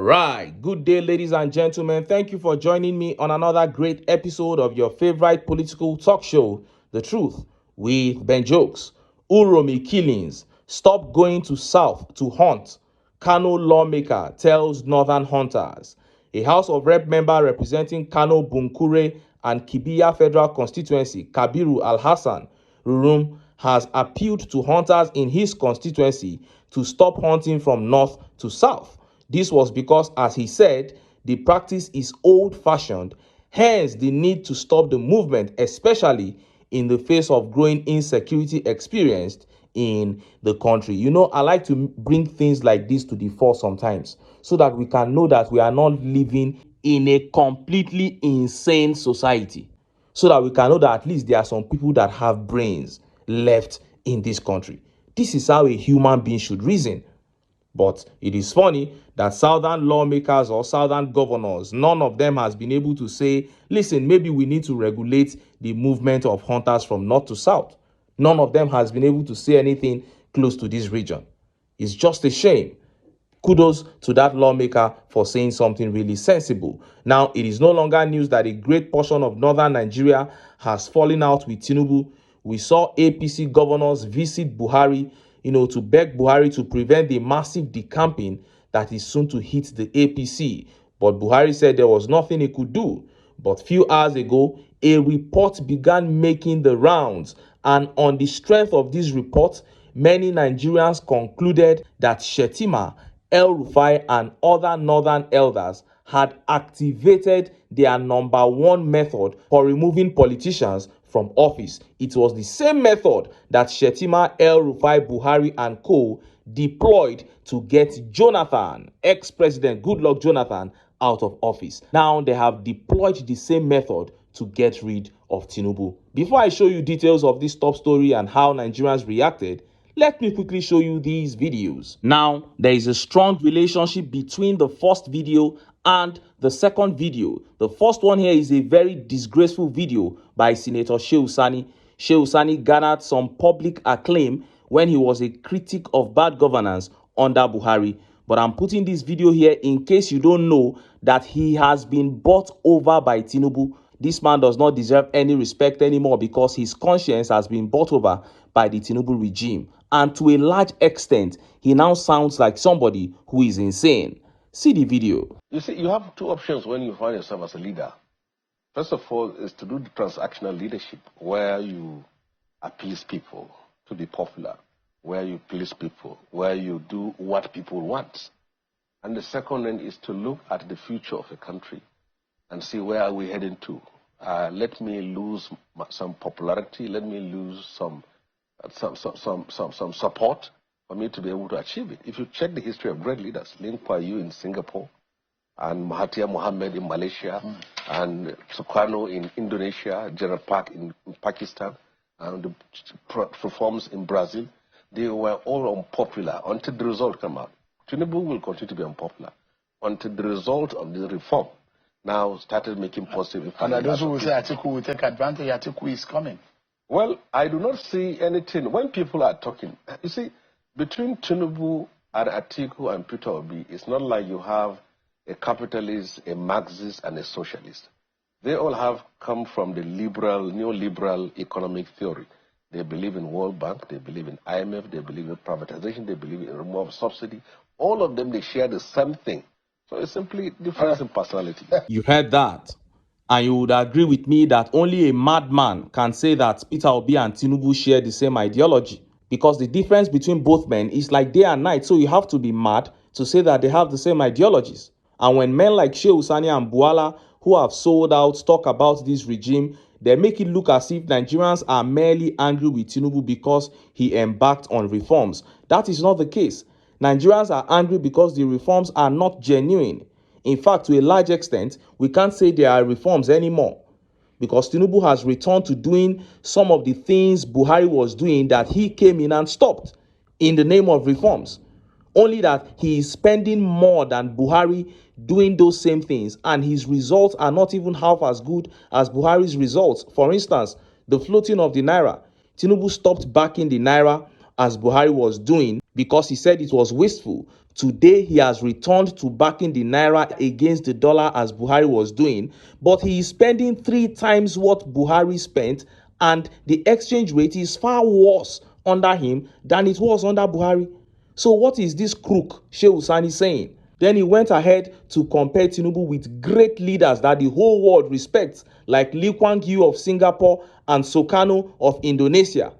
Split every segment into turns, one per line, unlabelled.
right, good day, ladies and gentlemen. Thank you for joining me on another great episode of your favorite political talk show, The Truth with Ben Jokes. Uromi killings, stop going to South to hunt. Kano lawmaker tells Northern hunters. A House of Rep member representing Kano Bunkure and Kibiya Federal Constituency, Kabiru Al-Hassan Rurum, has appealed to hunters in his constituency to stop hunting from north to south. This was because, as he said, the practice is old-fashioned, hence the need to stop the movement, especially in the face of growing insecurity experienced in the country. You know, I like to bring things like this to the fore sometimes so that we can know that we are not living in a completely insane society, so that we can know that at least there are some people that have brains left in this country. This is how a human being should reason. But it is funny that southern lawmakers or southern governors, none of them has been able to say, listen, maybe we need to regulate the movement of hunters from north to south. None of them has been able to say anything close to this region. It's just a shame. Kudos to that lawmaker for saying something really sensible. Now, it is no longer news that a great portion of northern Nigeria has fallen out with Tinubu. We saw APC governors visit Buhari, to beg Buhari to prevent the massive decamping that is soon to hit the APC. But Buhari said there was nothing he could do. But few hours ago, a report began making the rounds. And on the strength of this report, many Nigerians concluded that Shettima, El-Rufai, and other northern elders had activated their number one method for removing politicians from office. It was the same method that Shettima, El-Rufai, Buhari, and co. deployed to get Jonathan, ex-president Goodluck Jonathan, out of office. Now they have deployed the same method to get rid of Tinubu. Before I show you details of this top story and how Nigerians reacted, let me quickly show you these videos. Now, there is a strong relationship between the first video and the second video. The first one here is a very disgraceful video by Senator Shehu Sani. Shehu Sani garnered some public acclaim when he was a critic of bad governance under Buhari. But I'm putting this video here in case you don't know that he has been bought over by Tinubu. This man does not deserve any respect anymore because his conscience has been bought over by the Tinubu regime. And to a large extent, he now sounds like somebody who is insane. See the video.
You see, you have two options when you find yourself as a leader. First of all, is to do the transactional leadership, where you appease people to be popular, where you please people, where you do what people want. And the second then is to look at the future of a country and see where are we heading to. Let me lose some popularity, let me lose some support for me to be able to achieve it. If you check the history of great leaders, Lee Kuan Yew in Singapore, and Mahathir Mohamad in Malaysia, and Sukarno in Indonesia, General Park in Pakistan, and the reforms in Brazil, they were all unpopular until the result came out. Tinubu will continue to be unpopular until the result of the reform now started making positive impact.
And those who will say Atiku will take advantage, Atiku is coming.
Well, I do not see anything. When people are talking, you see, between Tinubu and Atiku and Peter Obi, it's not like you have a capitalist, a Marxist, and a socialist. They all have come from the neoliberal economic theory. They believe in World Bank, they believe in IMF, they believe in privatization, they believe in removal of subsidy. All of them, they share the same thing. So it's simply difference in personality.
You heard that. And you would agree with me that only a madman can say that Peter Obi and Tinubu share the same ideology. Because the difference between both men is like day and night. So you have to be mad to say that they have the same ideologies. And when men like Shehu Sani and Buala, who have sold out, talk about this regime, they make it look as if Nigerians are merely angry with Tinubu because he embarked on reforms. That is not the case. Nigerians are angry because the reforms are not genuine. In fact, to a large extent, we can't say there are reforms anymore, because Tinubu has returned to doing some of the things Buhari was doing that he came in and stopped in the name of reforms. Only that he is spending more than Buhari doing those same things, and his results are not even half as good as Buhari's results. For instance, the floating of the Naira. Tinubu stopped backing the Naira as Buhari was doing because he said it was wasteful. Today, he has returned to backing the naira against the dollar as Buhari was doing, but he is spending 3 times what Buhari spent, and the exchange rate is far worse under him than it was under Buhari. So what is this crook Shehu Sani saying? Then he went ahead to compare Tinubu with great leaders that the whole world respects, like Lee Kuan Yew of Singapore and Sukarno of Indonesia.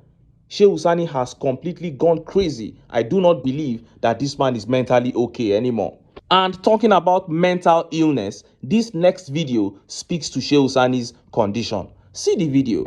Shehu Sani has completely gone crazy. I do not believe that this man is mentally okay anymore. And talking about mental illness, this next video speaks to Shehu Sani's condition. See the video.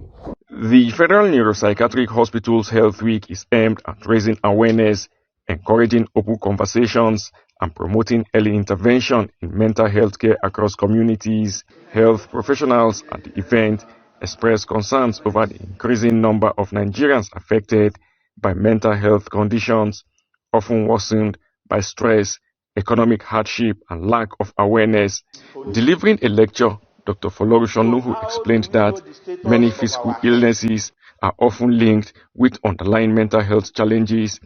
The Federal Neuropsychiatric Hospital's Health Week is aimed at raising awareness, encouraging open conversations, and promoting early intervention in mental health care across communities. Health professionals at the event expressed concerns over the increasing number of Nigerians affected by mental health conditions, often worsened by stress, economic hardship, and lack of awareness. Delivering a lecture, Dr. Folorunsho Nuhu explained that many physical illnesses are often linked with underlying mental health challenges.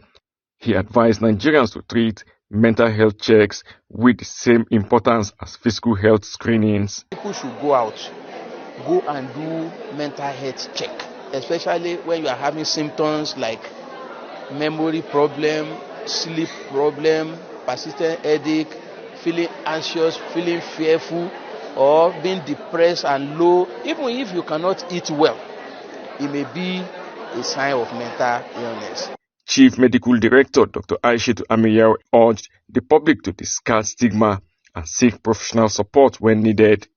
He advised Nigerians to treat mental health checks with the same importance as physical health screenings.
People should go and do mental health check, especially when you are having symptoms like memory problem, sleep problem, persistent headache, feeling anxious, feeling fearful, or being depressed and low. Even if you cannot eat well, it may be a sign of mental illness.
Chief Medical Director Dr. Aishetu Amiyao urged the public to discard stigma and seek professional support when needed.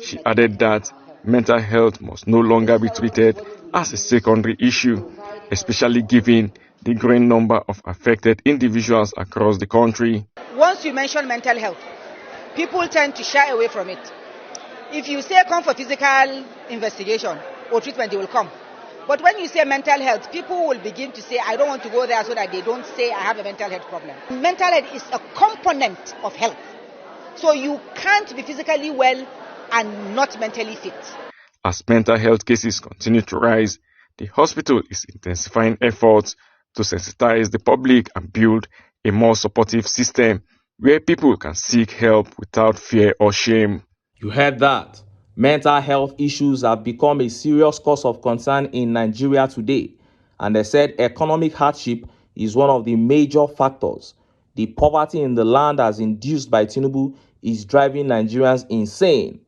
She added that mental health must no longer be treated as a secondary issue, especially given the growing number of affected individuals across the country.
Once you mention mental health, people tend to shy away from it. If you say come for physical investigation or treatment, they will come. But when you say mental health, people will begin to say, I don't want to go there, so that they don't say I have a mental health problem. Mental health is a component of health. So you can't be physically well and not mentally fit.
As mental health cases continue to rise, the hospital is intensifying efforts to sensitize the public and build a more supportive system where people can seek help without fear or shame.
You heard that. Mental health issues have become a serious cause of concern in Nigeria today, and they said economic hardship is one of the major factors. The poverty in the land as induced by Tinubu is driving Nigerians insane.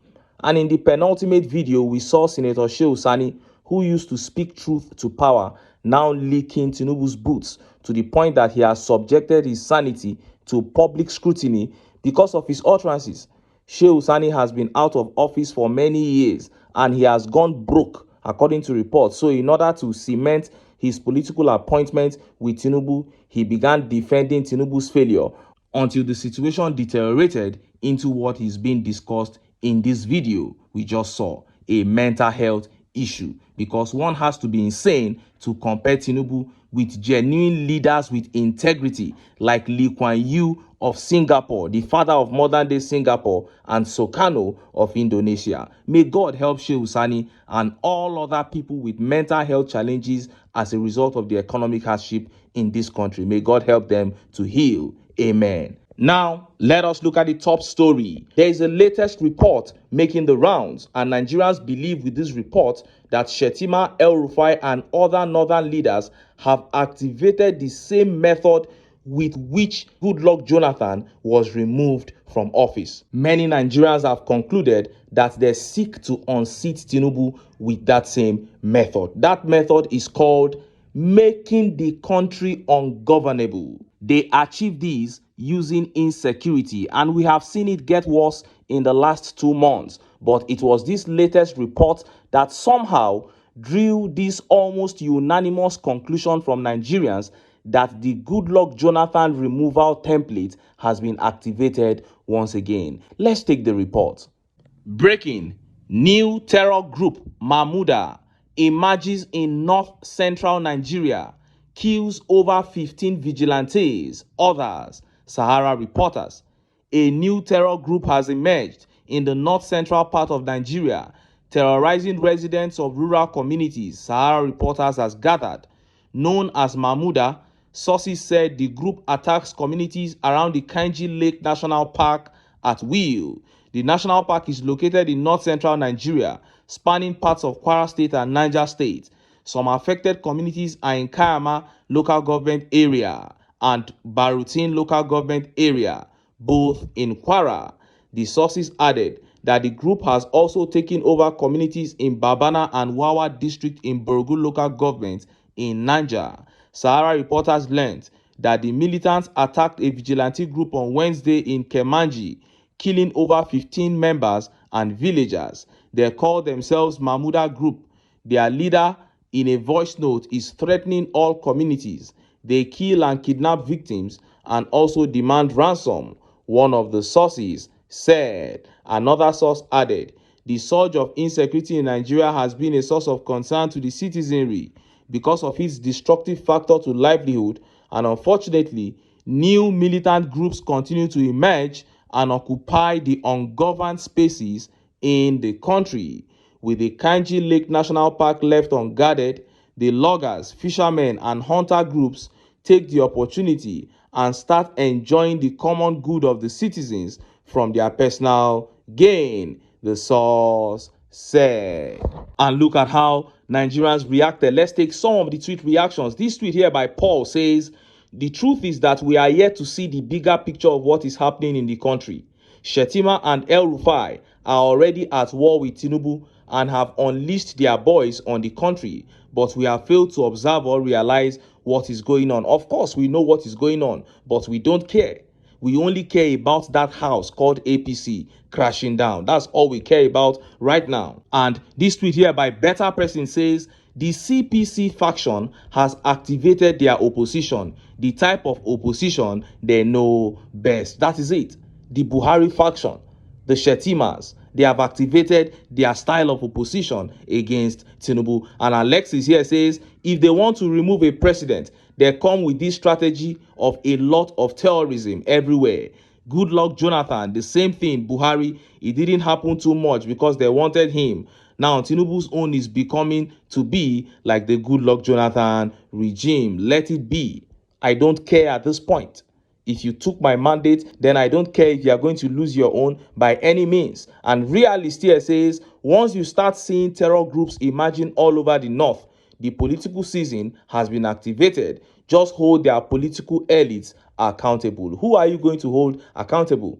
And in the penultimate video, we saw Senator Shehu Sani, who used to speak truth to power, now licking Tinubu's boots to the point that he has subjected his sanity to public scrutiny because of his utterances. Shehu Sani has been out of office for many years and he has gone broke, according to reports. So in order to cement his political appointment with Tinubu, he began defending Tinubu's failure until the situation deteriorated into what is being discussed in this video we just saw, a mental health issue, because one has to be insane to compare Tinubu with genuine leaders with integrity like Lee Kuan Yew of Singapore, the father of modern-day Singapore, and Sukarno of Indonesia. May God help Shehu Sani and all other people with mental health challenges as a result of the economic hardship in this country. May God help them to heal. Amen. Now, let us look at the top story. There is a latest report making the rounds, and Nigerians believe with this report that Shettima, El-Rufai, and other northern leaders have activated the same method with which Goodluck Jonathan was removed from office. Many Nigerians have concluded that they seek to unseat Tinubu with that same method. That method is called making the country ungovernable. They achieve this using insecurity, and we have seen it get worse in the last 2 months. But it was this latest report that somehow drew this almost unanimous conclusion from Nigerians that the Goodluck Jonathan removal template has been activated once again. Let's take the report. Breaking: new terror group Mahmuda emerges in north-central Nigeria, kills over 15 vigilantes, others, Sahara reporters. A new terror group has emerged in the north-central part of Nigeria, terrorizing residents of rural communities, Sahara reporters has gathered. Known as Mahmuda, Sources said the group attacks communities around the Kainji Lake National Park at will. The national park is located in north-central Nigeria, spanning parts of Kwara State and Niger State. Some affected communities are in Kayama local government area and Barutin local government area, both in Kwara. The sources added that the group has also taken over communities in Babana and Wawa district in Borgu local government in Niger. Sahara reporters learned that the militants attacked a vigilante group on Wednesday in Kemanji, killing over 15 members and villagers. They call themselves Mahmuda Group. Their leader, in a voice note, is threatening all communities. They kill and kidnap victims and also demand ransom, one of the sources said. Another source added, the surge of insecurity in Nigeria has been a source of concern to the citizenry because of its destructive factor to livelihood, and unfortunately, new militant groups continue to emerge and occupy the ungoverned spaces in the country. With the Kainji Lake National Park left unguarded, the loggers, fishermen, and hunter groups take the opportunity and start enjoying the common good of the citizens from their personal gain, the source said. And look at how Nigerians reacted. Let's take some of the tweet reactions. This tweet here by Paul says, the truth is that we are yet to see the bigger picture of what is happening in the country. Shettima and El Rufai are already at war with Tinubu and have unleashed their boys on the country, but we have failed to observe or realize what is going on. Of course, we know what is going on, but we don't care. We only care about that house called APC crashing down. That's all we care about right now. And this tweet here by Better Person says, the CPC faction has activated their opposition, the type of opposition they know best. That is it. The Buhari faction, the Shettimas, they have activated their style of opposition against Tinubu. And Alexis here says, if they want to remove a president, they come with this strategy of a lot of terrorism everywhere. Good luck, Jonathan. The same thing, Buhari. It didn't happen too much because they wanted him. Now, Tinubu's own is becoming to be like the Good luck, Jonathan regime. Let it be. I don't care at this point. If you took my mandate, then I don't care if you are going to lose your own by any means. And Realist here says, once you start seeing terror groups emerging all over the north, the political season has been activated. Just hold their political elites accountable. Who are you going to hold accountable?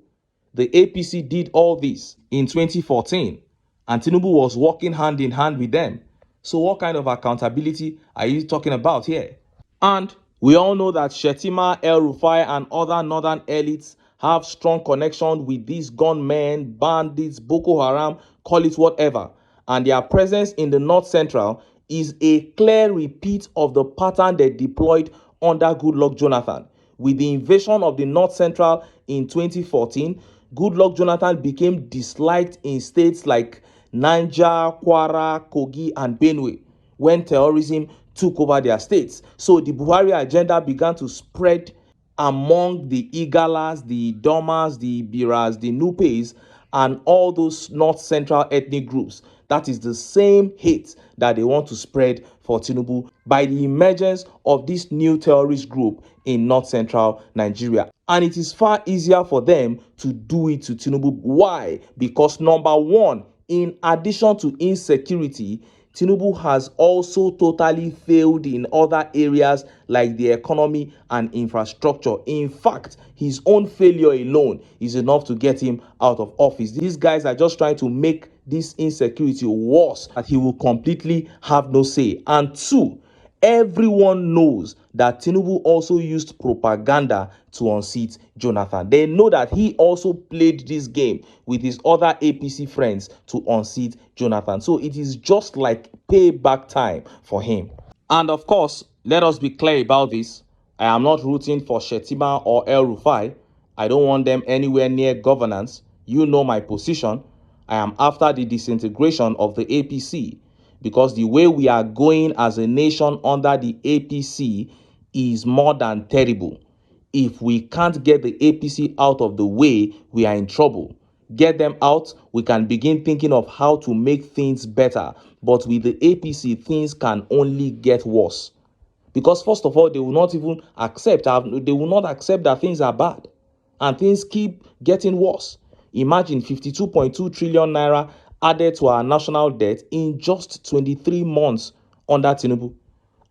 The APC did all this in 2014, and Tinubu was working hand in hand with them. So what kind of accountability are you talking about here? And we all know that Shettima, El Rufai, and other northern elites have strong connection with these gunmen, bandits, Boko Haram, call it whatever. And their presence in the north central is a clear repeat of the pattern they deployed under Goodluck Jonathan. With the invasion of the north central in 2014, Goodluck Jonathan became disliked in states like Niger, Kwara, Kogi, and Benue when terrorism took over their states. So the Buhari agenda began to spread among the Igalas, the Domas, the Biras, the Nupes, and all those north central ethnic groups. That is the same hate that they want to spread for Tinubu by the emergence of this new terrorist group in north central Nigeria. And it is far easier for them to do it to Tinubu. Why? Because number one, in addition to insecurity, Tinubu has also totally failed in other areas like the economy and infrastructure. In fact, his own failure alone is enough to get him out of office. These guys are just trying to make this insecurity worse, that he will completely have no say. And two, everyone knows that Tinubu also used propaganda to unseat Jonathan. They know that he also played this game with his other APC friends to unseat Jonathan. So it is just like payback time for him. And of course, let us be clear about this. I am not rooting for Shettima or El Rufai. I don't want them anywhere near governance. You know my position. I am after the disintegration of the APC, because the way we are going as a nation under the APC is more than terrible. If we can't get the APC out of the way, we are in trouble. Get them out, we can begin thinking of how to make things better. But with the APC, things can only get worse. Because first of all, they will not even accept, they will not accept that things are bad and things keep getting worse. Imagine 52.2 trillion naira added to our national debt in just 23 months under Tinubu.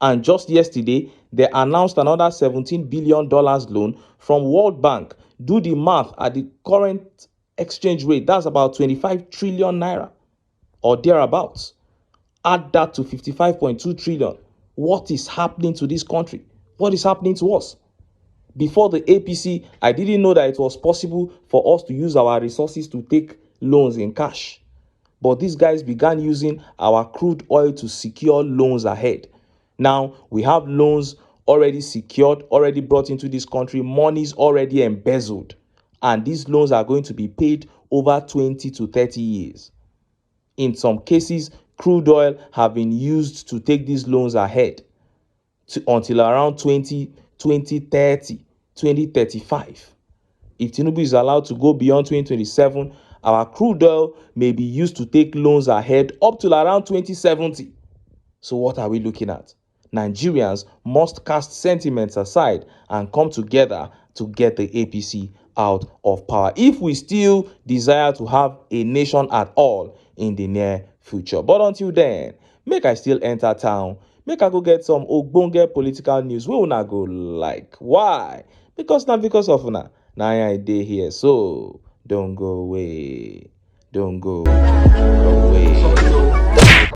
And just yesterday, they announced another $17 billion loan from World Bank. Do the math at the current exchange rate, that's about 25 trillion naira or thereabouts. Add that to 55.2 trillion. What is happening to this country? What is happening to us? Before the APC, I didn't know that it was possible for us to use our resources to take loans in cash. But these guys began using our crude oil to secure loans ahead. Now we have loans already secured, already brought into this country, monies already embezzled. And these loans are going to be paid over 20 to 30 years. In some cases, crude oil have been used to take these loans ahead until around 2030, 2035. If Tinubu is allowed to go beyond 2027, our crude oil may be used to take loans ahead up till around 2070. So what are we looking at? Nigerians must cast sentiments aside and come together to get the APC out of power if we still desire to have a nation at all in the near future. But until then, make I still enter town, make I go get some ogbonge political news wey una go like. Why? Because of una na I dey here, so don't go away, don't go away.